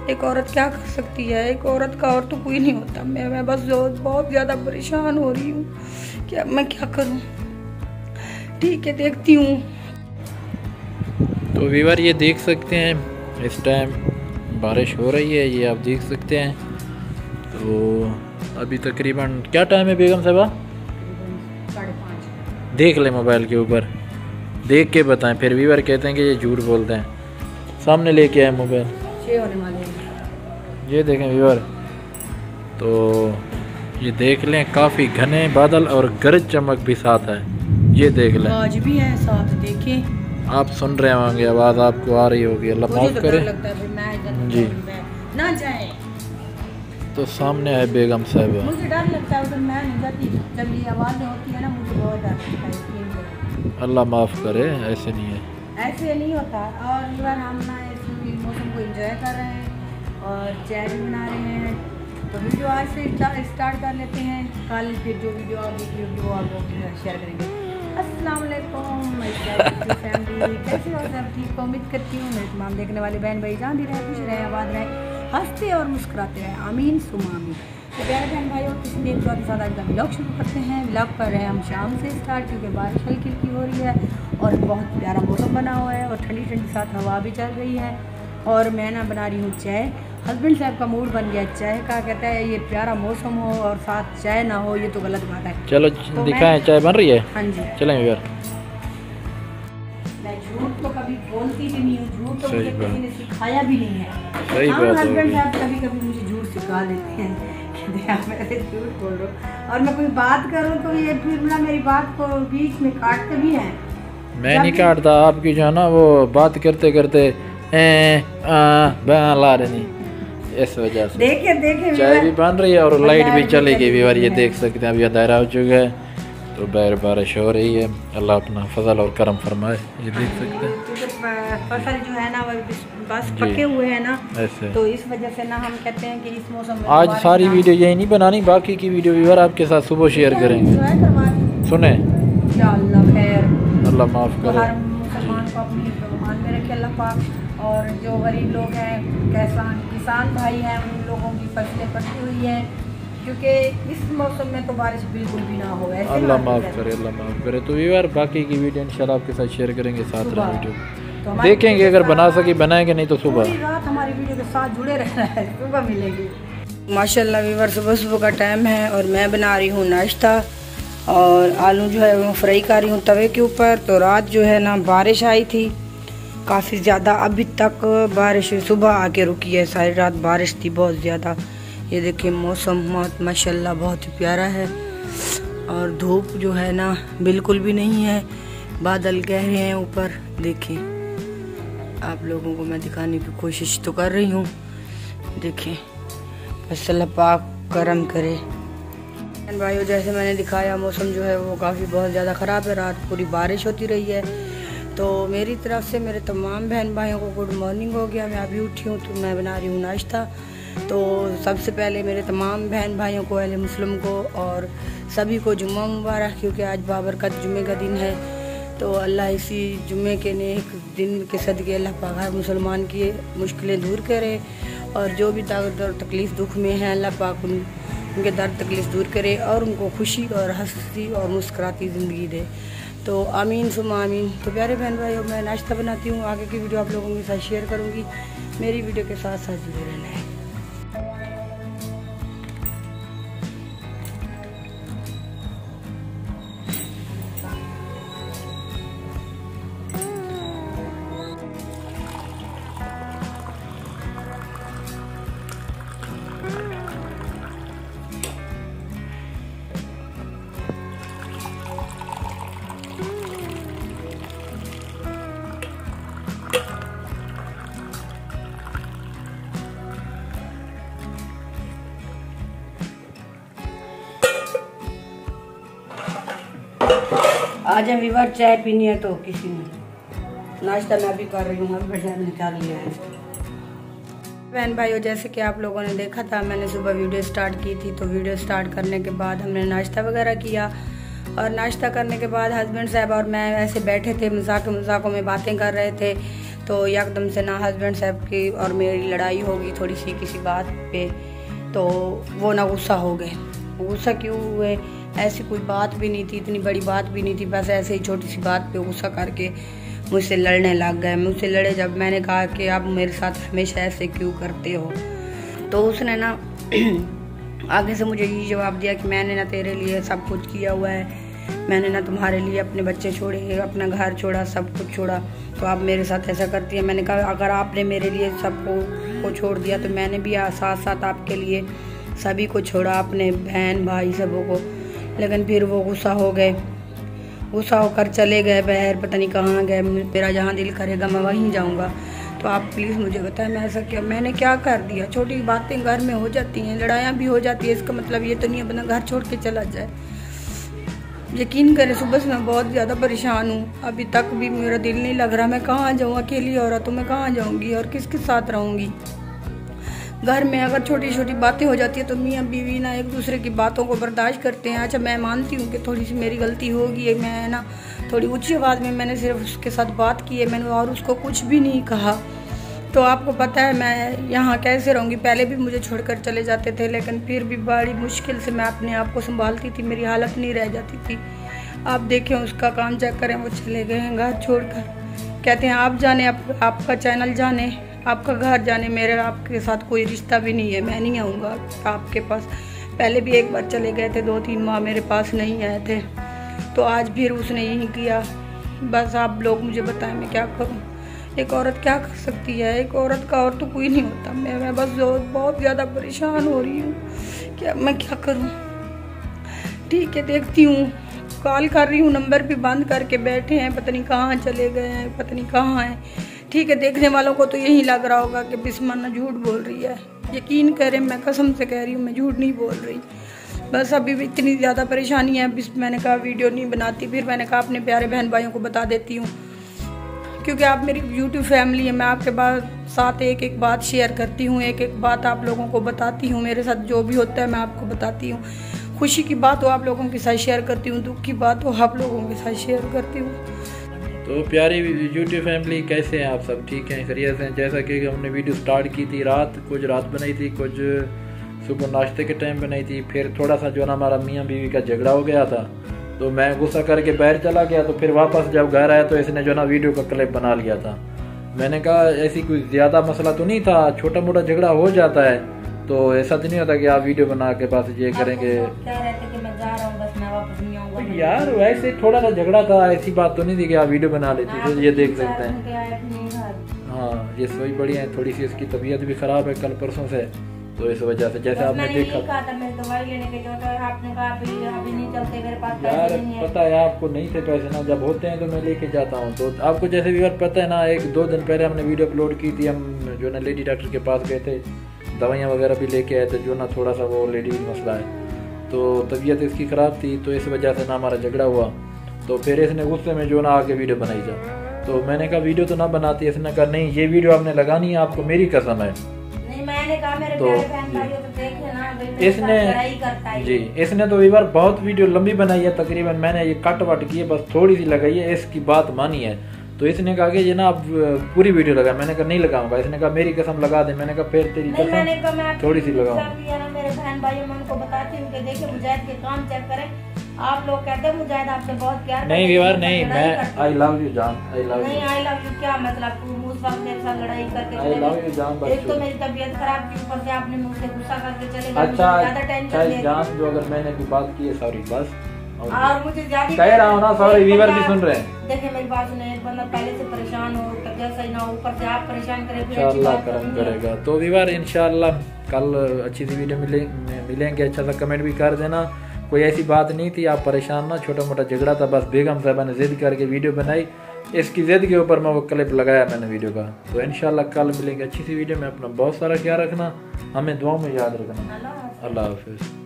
एक औरत क्या कर सकती है, एक औरत का और तो कोई नहीं होता। मैं बस बहुत ज़्यादा परेशान हो रही हूँ, क्या मैं क्या करूँ। ठीक है, देखती हूँ। तो व्यूअर ये देख सकते हैं इस टाइम बारिश हो रही है, ये आप देख सकते हैं। तो अभी तकरीबन क्या टाइम है बेगम साहबा? 5:30। देख ले मोबाइल के ऊपर, देख के बताएं, फिर व्यूअर कहते हैं कि ये झूठ बोलते हैं। सामने लेके आए मोबाइल, 6 होने वाले हैं। ये देखें व्यूअर, तो ये देख लें काफ़ी घने बादल और गरज चमक भी साथ है, ये देख लें। आज भी है साथ, देखिए आप सुन रहे होंगे, आवाज़ आपको आ रही होगी, अल्लाह माफ़ करे। लगता है जी ना जाए, तो सामने है बेगम साहिबा। मुझे डर लगता है उधर मैं नहीं जाती, जब ये आवाज़ें होती है ना मुझे बहुत डर लगता है। अल्लाह माफ़ करे, ऐसे नहीं है, ऐसे नहीं होता। और इस बार हम ना इस मौसम को एंजॉय कर रहे हैं और चाय भी बना रहे हैं। तो वीडियो आज से स्टार्ट कर लेते हैं, कल फिर जो वीडियो आप वीडियो आप शेयर करेंगे। अस्सलाम वालेकुम फैमिली, कैसे हो सब? ठीक हो, उम्मीद करती हूँ मेरे तमाम देखने वाले बहन भाई जान भी रहे, खुश रहे, आबाद रहे, हंसते और मुस्कुराते रहे, आमीन सुमा आमीन। तो प्यारे बहन भाइयों, किसी देर के साथ आज का व्लॉग शुरू करते हैं। व्लॉग कर रहे हैं हम शाम से स्टार्ट, क्योंकि बारिश हल्की हल्की हो रही है और बहुत प्यारा मौसम बना हुआ है और ठंडी ठंडी साथ हवा भी चल रही है। और मैं ना बना रही हूँ चाय। हस्बैंड साहब का मूड बन गया चाय का, कहता है ये प्यारा मौसम हो और साथ चाय ना हो, ये तो गलत बात है। चलो तो दिखाएं, चाय बन रही है। हाँ जी, चलें यार। मैं झूठ तो कभी बोलती भी नहीं हूँ, झूठ तो मुझे किसी ने सिखाया भी नहीं है। सही बात है। हस्बैंड साहब कभी कभी मुझे झूठ सिखा देते हैं कि आप मेरे झूठ बोल रहे हो, और मैं कोई बात करूँ तो ये फिर ना मेरी बात को बीच में काटते भी हैं। मैं नहीं काटता, आपकी जो है ना वो बात करते करते ला रही नहीं, इस वजह से। देखिए चाय भी बन रही है और लाइट भी चलेगी व्यूअर, ये देख सकते हैं। अभी अंधेरा हो चुका है तो बाहर बारिश हो रही है, अल्लाह अपना फजल और करम फरमाए, ये देख सकते हैं। फसल जो है ना वो बस पके हुए हैं ना, ऐसे तो इस वजह से ना हम कहते हैं कि इस मौसम में आज सारी वीडियो यही नहीं बनानी, बाकी की वीडियो व्यूअर आपके साथ सुबह शेयर करेंगे। सुने, अल्लाह खैर, अल्लाह माफ़ तो करे। हर मुसलमान को अपनी ईमान में रखे अल्लाह पाक। और जो गरीब लोग हैं, किसान भाई हैं, उन लोगों की फसलें पकी हुई हैं, क्योंकि इस मौसम में तो बारिश बिल्कुल भी ना हो। ऐसे अल्लाह माफ़ करे, अल्लाह माफ़ करे। तो व्यूअर बाकी की वीडियो इंशाल्लाह आपके साथ शेयर करेंगे, साथ रहे वीडियो तो देखेंगे, अगर बना सके बनाएंगे, नहीं तो सुबह रात हमारी वीडियो के साथ जुड़े रहना है, सुबह मिलेगी। माशाल्लाह व्यूअर, सुबह सुबह का टाइम है और मैं बना रही हूँ नाश्ता और आलू जो है वो फ्राई कर रही हूँ तवे के ऊपर। तो रात जो है ना बारिश आई थी काफ़ी ज़्यादा, अभी तक बारिश सुबह आके रुकी है, सारी रात बारिश थी बहुत ज़्यादा। ये देखिए मौसम माशाल्लाह बहुत ही प्यारा है और धूप जो है ना बिल्कुल भी नहीं है, बादल गहरे हैं ऊपर। देखिए, आप लोगों को मैं दिखाने की कोशिश तो कर रही हूँ, देखिए बस अल्लाह पाक करम करे। भाइयों, जैसे मैंने दिखाया मौसम जो है वो काफ़ी बहुत ज़्यादा ख़राब है, रात पूरी बारिश होती रही है। तो मेरी तरफ से मेरे तमाम बहन भाइयों को गुड मॉर्निंग हो गया। मैं अभी उठी हूँ तो मैं बना रही हूँ नाश्ता। तो सबसे पहले मेरे तमाम बहन भाइयों को, अहले मुस्लिम को और सभी को जुम्मा मुबारक, क्योंकि आज बाबरकत जुम्मे का दिन है। तो अल्लाह इसी जुम्मे के नेक दिन के सदके अल्लाह पाक हर मुसलमान की मुश्किलें दूर करे और जो भी तकलीफ़ दुख में है अल्लाह पाक उनके दर्द तकलीफ़ दूर करे और उनको खुशी और हंसी और मुस्कुराती ज़िंदगी दे। तो आमीन सुमा आमीन। तो प्यारे बहन भाइयों, मैं नाश्ता बनाती हूँ, आगे की वीडियो आप लोगों के साथ शेयर करूँगी, मेरी वीडियो के साथ साथ जुड़े रहना है। आज हम बार चाय पीनी है तो किसी ने नाश्ता मैं भी कर रही हूँ, अभी बढ़िया निकाल लिया है। बहन भाइयों, जैसे कि आप लोगों ने देखा था, मैंने सुबह वीडियो स्टार्ट की थी। तो वीडियो स्टार्ट करने के बाद हमने नाश्ता वगैरह किया और नाश्ता करने के बाद हस्बैंड साहब और मैं ऐसे बैठे थे, मजाकों में बातें कर रहे थे। तो एकदम से ना हस्बैंड साहब की और मेरी लड़ाई होगी थोड़ी सी किसी बात पे, तो वो ना गुस्सा हो गए। गुस्सा क्यों हुए, ऐसी कोई बात भी नहीं थी, इतनी बड़ी बात भी नहीं थी, बस ऐसे ही छोटी सी बात पे गुस्सा करके मुझसे लड़ने लग गए। मुझसे लड़े जब मैंने कहा कि आप मेरे साथ हमेशा ऐसे क्यों करते हो, तो उसने ना आगे से मुझे ये जवाब दिया कि मैंने ना तेरे लिए सब कुछ किया हुआ है, मैंने ना तुम्हारे लिए अपने बच्चे छोड़े, अपना घर छोड़ा, सब कुछ छोड़ा, तो आप मेरे साथ ऐसा करती है। मैंने कहा अगर आपने मेरे लिए सबको छोड़ दिया तो मैंने भी साथ साथ आपके लिए सभी को छोड़ा, अपने बहन भाई सबों को। लेकिन फिर वो गुस्सा हो गए, गुस्सा होकर चले गए बाहर, पता नहीं कहाँ गए। मेरा जहाँ दिल करेगा मैं वहीं जाऊँगा। तो आप प्लीज़ मुझे बताएं मैं ऐसा क्या, मैंने क्या कर दिया। छोटी बातें घर में हो जाती हैं, लड़ाइयाँ भी हो जाती है, इसका मतलब ये तो नहीं अपना घर छोड़ के चला जाए। यकीन करें सुबह से मैं बहुत ज़्यादा परेशान हूँ, अभी तक भी मेरा दिल नहीं लग रहा। मैं कहाँ जाऊँ, अकेली औरत हूँ, मैं कहाँ जाऊँगी और किसके साथ रहूँगी। घर में अगर छोटी छोटी बातें हो जाती है तो मियाँ बीवी ना एक दूसरे की बातों को बर्दाश्त करते हैं। अच्छा मैं मानती हूँ कि थोड़ी सी मेरी गलती होगी, मैं ना थोड़ी ऊंची आवाज़ में मैंने सिर्फ उसके साथ बात की है, मैंने और उसको कुछ भी नहीं कहा। तो आपको पता है मैं यहाँ कैसे रहूँगी, पहले भी मुझे छोड़कर चले जाते थे, लेकिन फिर भी बड़ी मुश्किल से मैं अपने आप को संभालती थी, मेरी हालत नहीं रह जाती थी। आप देखें उसका काम चेक करें, वो चले गए हैं घर छोड़कर, कहते हैं आप जाने, आपका चैनल जाने, आपका घर जाने, मेरे आपके साथ कोई रिश्ता भी नहीं है, मैं नहीं आऊँगा आपके पास। पहले भी एक बार चले गए थे, 2-3 माह मेरे पास नहीं आए थे, तो आज फिर उसने यही किया। बस आप लोग मुझे बताएं मैं क्या करूं। एक औरत क्या कर सकती है, एक औरत का और तो कोई नहीं होता। मैं बस बहुत ज़्यादा परेशान हो रही हूँ, क्या मैं क्या करूँ। ठीक है देखती हूँ, कॉल कर रही हूँ, नंबर भी बंद करके बैठे हैं, पता नहीं कहाँ चले गए हैं, पता नहीं कहाँ हैं। ठीक है देखने वालों को तो यही लग रहा होगा कि बिस्मा झूठ बोल रही है। यकीन करें मैं कसम से कह रही हूँ, मैं झूठ नहीं बोल रही। बस अभी भी इतनी ज़्यादा परेशानी है, मैंने कहा वीडियो नहीं बनाती, फिर मैंने कहा अपने प्यारे बहन भाइयों को बता देती हूँ, क्योंकि आप मेरी यूट्यूब फैमिली है। मैं आपके साथ एक एक बात शेयर करती हूँ, एक एक बात आप लोगों को बताती हूँ, मेरे साथ जो भी होता है मैं आपको बताती हूँ। खुशी की बात हो आप लोगों के साथ शेयर करती हूँ, दुख की बात हो आप लोगों के साथ शेयर करती हूँ। तो प्यारी यूट्यूब फैमिली कैसे हैं आप सब, ठीक हैं, खैरियत हैं। जैसा कि हमने वीडियो स्टार्ट की थी कुछ रात बनाई थी, कुछ सुबह नाश्ते के टाइम बनाई थी। फिर थोड़ा सा जो ना हमारा मियाँ बीवी का झगड़ा हो गया था, तो मैं गुस्सा करके बाहर चला गया। तो फिर वापस जब घर आया तो इसने जो ना वीडियो का क्लिप बना लिया था। मैंने कहा ऐसी कोई ज़्यादा मसला तो नहीं था, छोटा मोटा झगड़ा हो जाता है, तो ऐसा तो नहीं होता कि आप वीडियो बना के बस ये करेंगे। यार वैसे थोड़ा सा झगड़ा था, ऐसी बात तो नहीं थी कि आप वीडियो बना लेती, तो ये देख सकते हैं। हाँ ये सोई बड़ी है, थोड़ी सी इसकी तबीयत भी ख़राब है कल परसों से, तो इस वजह से जैसे आपने देखा। यार पता है आपको नहीं थे पैसे ना, जब होते हैं तो मैं लेके जाता हूँ। तो आपको जैसे भी पता है ना, 1-2 दिन पहले हमने वीडियो अपलोड की थी, हम जो ना लेडी डॉक्टर के पास गए थे, दवाइयाँ वगैरह भी लेके आए थे, जो ना थोड़ा सा वो लेडी मसला है, तो तबीयत इसकी ख़राब थी, तो इस वजह से ना हमारा झगड़ा हुआ। तो फिर इसने गुस्से में जो ना आके वीडियो बनाई जा, तो मैंने कहा वीडियो तो ना बनाती। इसने कहा नहीं ये वीडियो आपने लगानी है, आपको मेरी कसम है। मैंने कहा मेरे तो इसने तो एक बार बहुत वीडियो लंबी बनाई है, तकरीबन मैंने ये कट वट की है, बस थोड़ी सी लगाई है, इसकी बात मानी है। तो इसने कहा कि ये ना आप पूरी वीडियो लगा, मैंने कहा नहीं लगाऊंगा। इसने कहा मेरी कसम लगा दे, मैंने कहा फिर तेरी कसम थोड़ी सी लगाऊंगा। मेरे बहन भाइयों मैं उनको बताती हूँ कि देखिए मुजाहिद के काम चेक करें। आप लोग कहते हैं मुजाहिद आपसे बहुत प्यार नहीं यार नहीं, मैं आई लव यू जान, आई लव यू नहीं, आई लव यू क्या मतलब, तू उस वक्त मेरे साथ लड़ाई करके आई लव यू जान, एक तो मेरी तबीयत खराब थी, ऊपर से आपने मुझसे गुस्सा करके चले गए। अच्छा जान जो अगर मैंने कोई बात की है सॉरी बस, और मुझे ज्यादा कह रहा हूँ ना सॉरी, व्यूअर भी सुन रहे हैं। देखिए मेरी बात सुने, बंदा पहले से परेशान हो, तबीयत सही ना हो, ऊपर से आप परेशान करें, अल्लाह करम करेगा। तो व्यूअर इंशाल्लाह कल अच्छी सी वीडियो मिलेंगे। अच्छा सा कमेंट भी कर देना। कोई ऐसी बात नहीं थी, आप परेशान ना, छोटा मोटा झगड़ा था, बस बेगम साहबा ने जिद करके वीडियो बनाई, इसकी जिद के ऊपर मैं वो क्लिप लगाया मैंने वीडियो का। तो इंशाल्लाह कल मिलेंगे अच्छी सी वीडियो में। अपना बहुत सारा ख्याल रखना, हमें दुआ में याद रखना। अल्लाह हाफिज़।